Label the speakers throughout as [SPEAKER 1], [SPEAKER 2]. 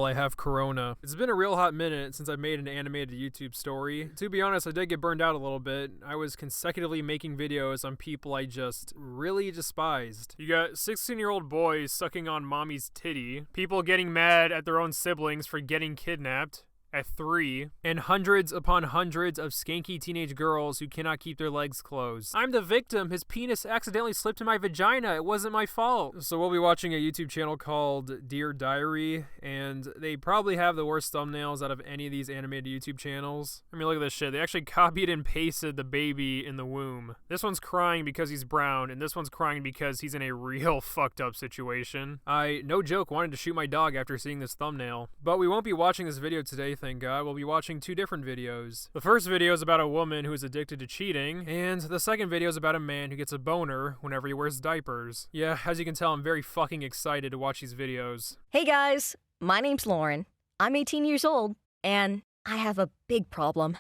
[SPEAKER 1] I have corona. It's been a real hot minute since I made an animated YouTube story. To be honest, I did get burned out a little bit. I was consecutively making videos on people I just really despised. You got 16-year-old boys sucking on mommy's titty, people getting mad at their own siblings for getting kidnapped at 3, and hundreds upon hundreds of skanky teenage girls who cannot keep their legs closed. I'm the victim. His penis accidentally slipped in my vagina. It wasn't my fault. So we'll be watching a YouTube channel called Dear Diary, and they probably have the worst thumbnails out of any of these animated YouTube channels. I mean, look at this shit. They actually copied and pasted the baby in the womb. This one's crying because he's brown, and this one's crying because he's in a real fucked up situation. I, no joke, wanted to shoot my dog after seeing this thumbnail. But we won't be watching this video today, thank God. We'll be watching 2 different videos. The first video is about a woman who is addicted to cheating, and the second video is about a man who gets a boner whenever he wears diapers. Yeah, as you can tell, I'm very fucking excited to watch these videos.
[SPEAKER 2] Hey guys, my name's Lauren. I'm 18 years old, and I have a big problem.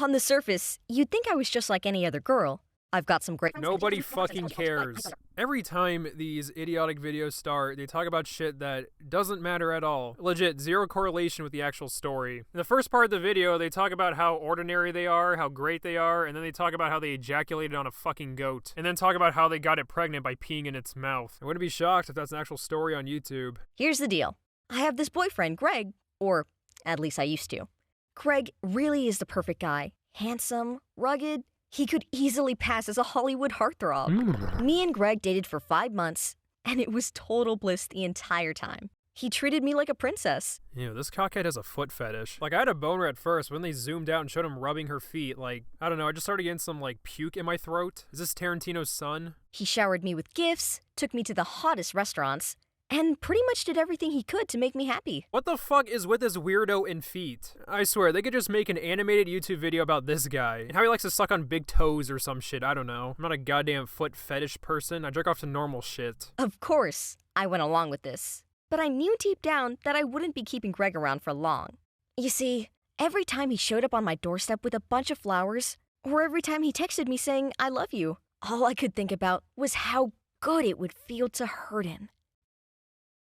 [SPEAKER 2] On the surface, you'd think I was just like any other girl. I've got some great—
[SPEAKER 1] Nobody fucking cares. Every time these idiotic videos start, they talk about shit that doesn't matter at all. Legit, zero correlation with the actual story. In the first part of the video, they talk about how ordinary they are, how great they are, and then they talk about how they ejaculated on a fucking goat, and then talk about how they got it pregnant by peeing in its mouth. I wouldn't be shocked if that's an actual story on YouTube.
[SPEAKER 2] Here's the deal. I have this boyfriend, Greg, or at least I used to. Greg really is the perfect guy. Handsome, rugged. He could easily pass as a Hollywood heartthrob. Me and Greg dated for 5 months, and it was total bliss the entire time. He treated me like a princess.
[SPEAKER 1] Ew, this cockhead has a foot fetish. Like, I had a boner at first, but when they zoomed out and showed him rubbing her feet, like, I don't know, I just started getting some, like, puke in my throat. Is this Tarantino's son?
[SPEAKER 2] He showered me with gifts, took me to the hottest restaurants, and pretty much did everything he could to make me happy.
[SPEAKER 1] What the fuck is with this weirdo and feet? I swear, they could just make an animated YouTube video about this guy, and how he likes to suck on big toes or some shit, I don't know. I'm not a goddamn foot fetish person, I jerk off to normal shit.
[SPEAKER 2] Of course, I went along with this. But I knew deep down that I wouldn't be keeping Greg around for long. You see, every time he showed up on my doorstep with a bunch of flowers, or every time he texted me saying, "I love you," all I could think about was how good it would feel to hurt him.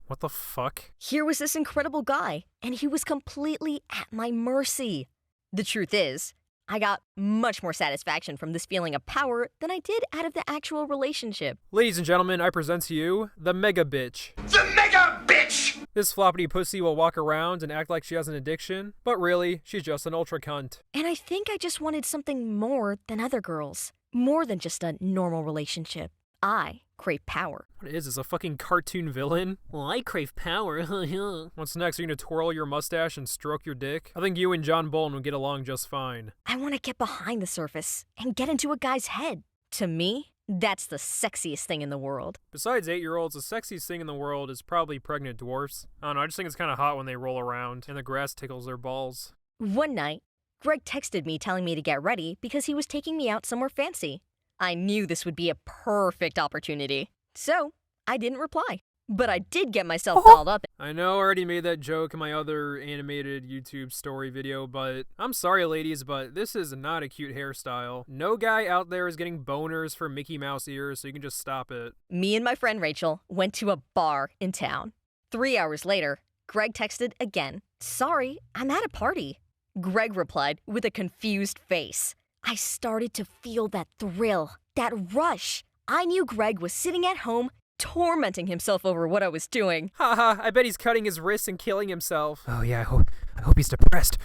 [SPEAKER 1] What the fuck?
[SPEAKER 2] Here was this incredible guy, and he was completely at my mercy. The truth is, I got much more satisfaction from this feeling of power than I did out of the actual relationship.
[SPEAKER 1] Ladies and gentlemen, I present to you, the Mega Bitch.
[SPEAKER 3] The Mega Bitch!
[SPEAKER 1] This floppity pussy will walk around and act like she has an addiction, but really, she's just an ultra cunt.
[SPEAKER 2] And I think I just wanted something more than other girls. More than just a normal relationship. I crave power.
[SPEAKER 1] What is this, a fucking cartoon villain? Well, I crave power. What's next? Are you gonna twirl your mustache and stroke your dick? I think you and John Bolton would get along just fine.
[SPEAKER 2] I want to get behind the surface and get into a guy's head. To me, that's the sexiest thing in the world.
[SPEAKER 1] Besides 8-year-olds, the sexiest thing in the world is probably pregnant dwarfs. I don't know, I just think it's kind of hot when they roll around and the grass tickles their balls.
[SPEAKER 2] One night, Greg texted me telling me to get ready because he was taking me out somewhere fancy. I knew this would be a perfect opportunity. So, I didn't reply. But I did get myself dolled up.
[SPEAKER 1] I know I already made that joke in my other animated YouTube story video, but I'm sorry ladies, but this is not a cute hairstyle. No guy out there is getting boners for Mickey Mouse ears, so you can just stop it.
[SPEAKER 2] Me and my friend Rachel went to a bar in town. 3 hours later, Greg texted again. "Sorry, I'm at a party." Greg replied with a confused face. I started to feel that thrill, that rush. I knew Greg was sitting at home, tormenting himself over what I was doing.
[SPEAKER 1] Haha, I bet he's cutting his wrists and killing himself. Oh yeah, I hope he's depressed.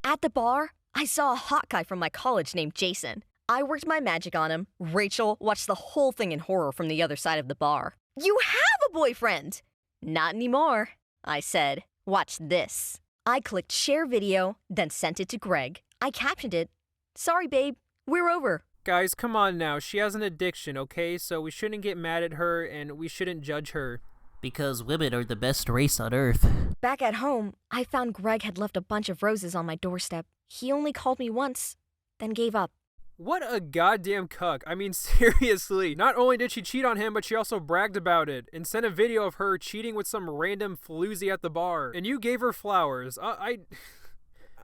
[SPEAKER 2] At the bar, I saw a hot guy from my college named Jason. I worked my magic on him. Rachel watched the whole thing in horror from the other side of the bar. "You have a boyfriend!" "Not anymore," I said. "Watch this." I clicked share video, then sent it to Greg. I captioned it, "Sorry, babe, we're over."
[SPEAKER 1] Guys, come on now. She has an addiction, okay? So we shouldn't get mad at her and we shouldn't judge her.
[SPEAKER 4] Because women are the best race on earth.
[SPEAKER 2] Back at home, I found Greg had left a bunch of roses on my doorstep. He only called me once, then gave up.
[SPEAKER 1] What a goddamn cuck. I mean, seriously. Not only did she cheat on him, but she also bragged about it and sent a video of her cheating with some random floozy at the bar. And you gave her flowers.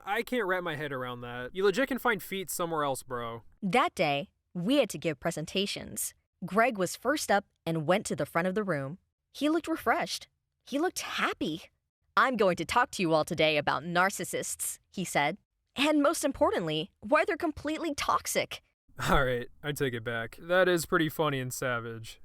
[SPEAKER 1] I can't wrap my head around that. You legit can find feet somewhere else, bro.
[SPEAKER 2] That day, we had to give presentations. Greg was first up and went to the front of the room. He looked refreshed. He looked happy. I'm going to talk to you all today about narcissists, he said. And most importantly, why they're completely toxic.
[SPEAKER 1] Alright, I take it back. That is pretty funny and savage.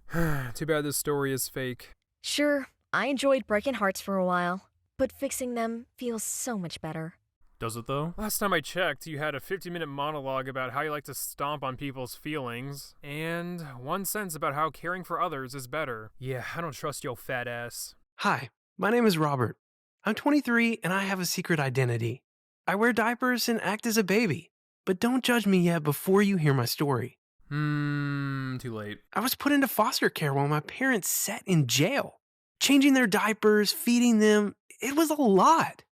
[SPEAKER 1] Too bad this story is fake.
[SPEAKER 2] Sure, I enjoyed breaking hearts for a while, but fixing them feels so much better.
[SPEAKER 1] Does it though? Last time I checked, you had a 50-minute monologue about how you like to stomp on people's feelings, and 1 sentence about how caring for others is better. Yeah, I don't trust your fat ass.
[SPEAKER 5] Hi, my name is Robert. I'm 23 and I have a secret identity. I wear diapers and act as a baby. But don't judge me yet before you hear my story.
[SPEAKER 1] Too late.
[SPEAKER 5] I was put into foster care while my parents sat in jail. Changing their diapers, feeding them, it was a lot.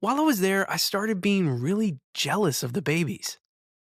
[SPEAKER 5] While I was there, I started being really jealous of the babies.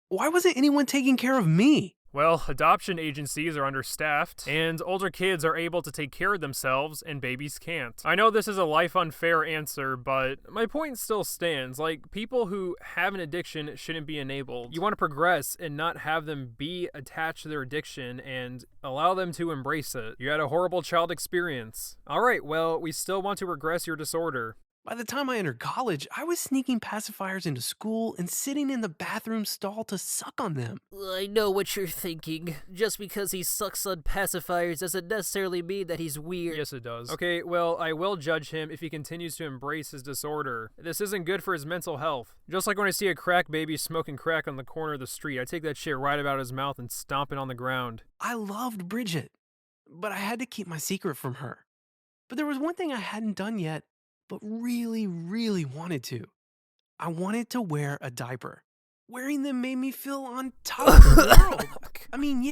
[SPEAKER 5] Why wasn't anyone taking care of me?
[SPEAKER 1] Well, adoption agencies are understaffed, and older kids are able to take care of themselves, and babies can't. I know this is a life unfair answer, but my point still stands. Like, people who have an addiction shouldn't be enabled. You want to progress and not have them be attached to their addiction and allow them to embrace it. You had a horrible child experience. Alright, well, we still want to regress your disorder.
[SPEAKER 5] By the time I entered college, I was sneaking pacifiers into school and sitting in the bathroom stall to suck on them.
[SPEAKER 4] I know what you're thinking. Just because he sucks on pacifiers doesn't necessarily mean that he's weird.
[SPEAKER 1] Yes, it does. Okay, well, I will judge him if he continues to embrace his disorder. This isn't good for his mental health. Just like when I see a crack baby smoking crack on the corner of the street, I take that shit right out of his mouth and stomp it on the ground.
[SPEAKER 5] I loved Bridget, but I had to keep my secret from her. But there was one thing I hadn't done yet, but really, really wanted to. I wanted to wear a diaper. Wearing them made me feel on top of the world. I mean, yeah.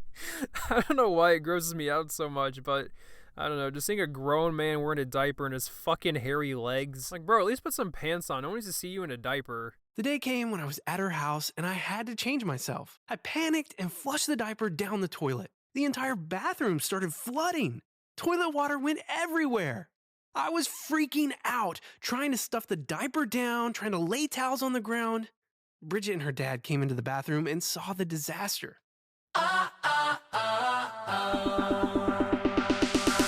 [SPEAKER 1] I don't know why it grosses me out so much, but I don't know, just seeing a grown man wearing a diaper and his fucking hairy legs. Like, bro, at least put some pants on. No one needs to see you in a diaper.
[SPEAKER 5] The day came when I was at her house and I had to change myself. I panicked and flushed the diaper down the toilet. The entire bathroom started flooding. Toilet water went everywhere. I was freaking out, trying to stuff the diaper down, trying to lay towels on the ground. Bridget and her dad came into the bathroom and saw the disaster.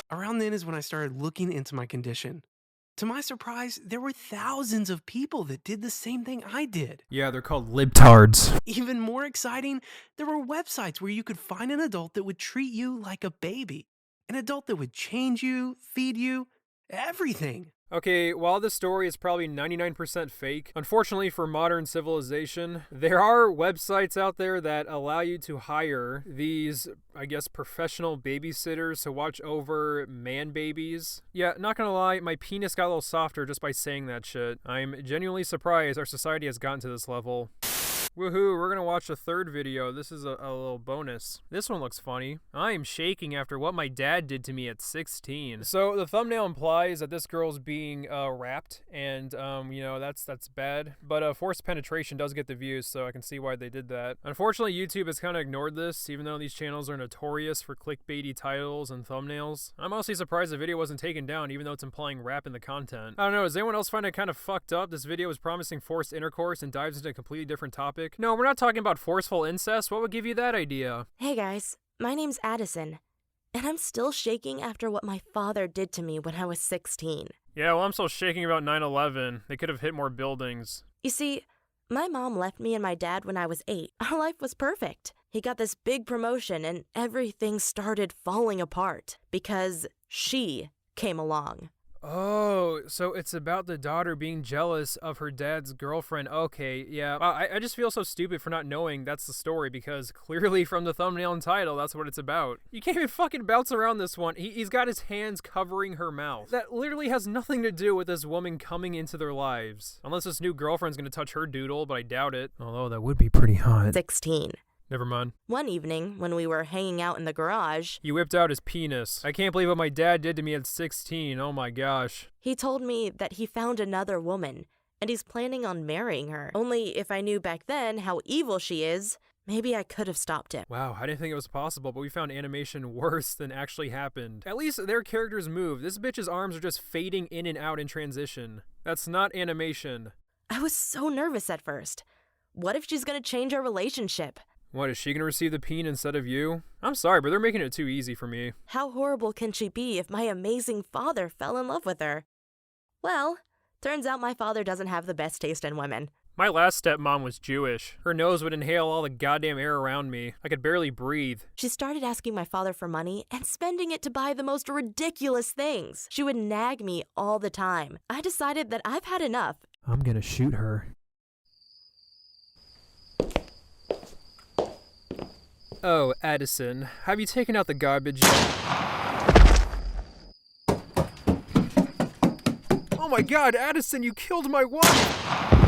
[SPEAKER 5] Around then is when I started looking into my condition. To my surprise, there were thousands of people that did the same thing I did.
[SPEAKER 1] Yeah, they're called libtards.
[SPEAKER 5] Even more exciting, there were websites where you could find an adult that would treat you like a baby. An adult that would change you, feed you, everything.
[SPEAKER 1] Okay, while this story is probably 99% fake, unfortunately for modern civilization, there are websites out there that allow you to hire these, I guess, professional babysitters to watch over man babies. Yeah, not gonna lie, my penis got a little softer just by saying that shit. I'm genuinely surprised our society has gotten to this level. Woohoo, we're gonna watch a third video. This is a little bonus. This one looks funny. I am shaking after what my dad did to me at 16. So the thumbnail implies that this girl's being raped, and you know, that's bad. But forced penetration does get the views, so I can see why they did that. Unfortunately, YouTube has kind of ignored this, even though these channels are notorious for clickbaity titles and thumbnails. I'm honestly surprised the video wasn't taken down, even though it's implying rap in the content. I don't know, does anyone else find it kind of fucked up? This video is promising forced intercourse and dives into a completely different topic. No, we're not talking about forceful incest. What would give you that idea?
[SPEAKER 6] Hey guys, my name's Addison, and I'm still shaking after what my father did to me when I was 16.
[SPEAKER 1] Yeah, well, I'm still shaking about 9/11. They could have hit more buildings.
[SPEAKER 6] You see, my mom left me and my dad when I was 8. Our life was perfect. He got this big promotion and everything started falling apart because she came along.
[SPEAKER 1] Oh, so it's about the daughter being jealous of her dad's girlfriend. Okay, yeah. I just feel so stupid for not knowing that's the story, because clearly from the thumbnail and title, that's what it's about. You can't even fucking bounce around this one. He's got his hands covering her mouth. That literally has nothing to do with this woman coming into their lives. Unless this new girlfriend's gonna touch her doodle, but I doubt it. Although that would be pretty hot.
[SPEAKER 6] 16.
[SPEAKER 1] Never mind.
[SPEAKER 6] One evening, when we were hanging out in the garage,
[SPEAKER 1] He whipped out his penis. I can't believe what my dad did to me at 16. Oh my gosh.
[SPEAKER 6] he told me that he found another woman, and he's planning on marrying her. Only if I knew back then how evil she is, maybe I could have stopped him.
[SPEAKER 1] Wow, I didn't think it was possible, but we found animation worse than actually happened. At least their characters move. This bitch's arms are just fading in and out in transition. That's not animation.
[SPEAKER 6] I was so nervous at first. What if she's gonna change our relationship?
[SPEAKER 1] What, is she gonna receive the peen instead of you? I'm sorry, but they're making it too easy for me.
[SPEAKER 6] How horrible can she be if my amazing father fell in love with her? Well, Turns out my father doesn't have the best taste in women.
[SPEAKER 1] My last stepmom was Jewish. Her nose would inhale all the goddamn air around me. I could barely breathe.
[SPEAKER 6] She started asking my father for money and spending it to buy the most ridiculous things. She would nag me all the time. I decided that I've had enough.
[SPEAKER 1] I'm gonna shoot her. Oh, Addison, have you taken out the garbage yet? Oh my god, Addison, you killed my wife!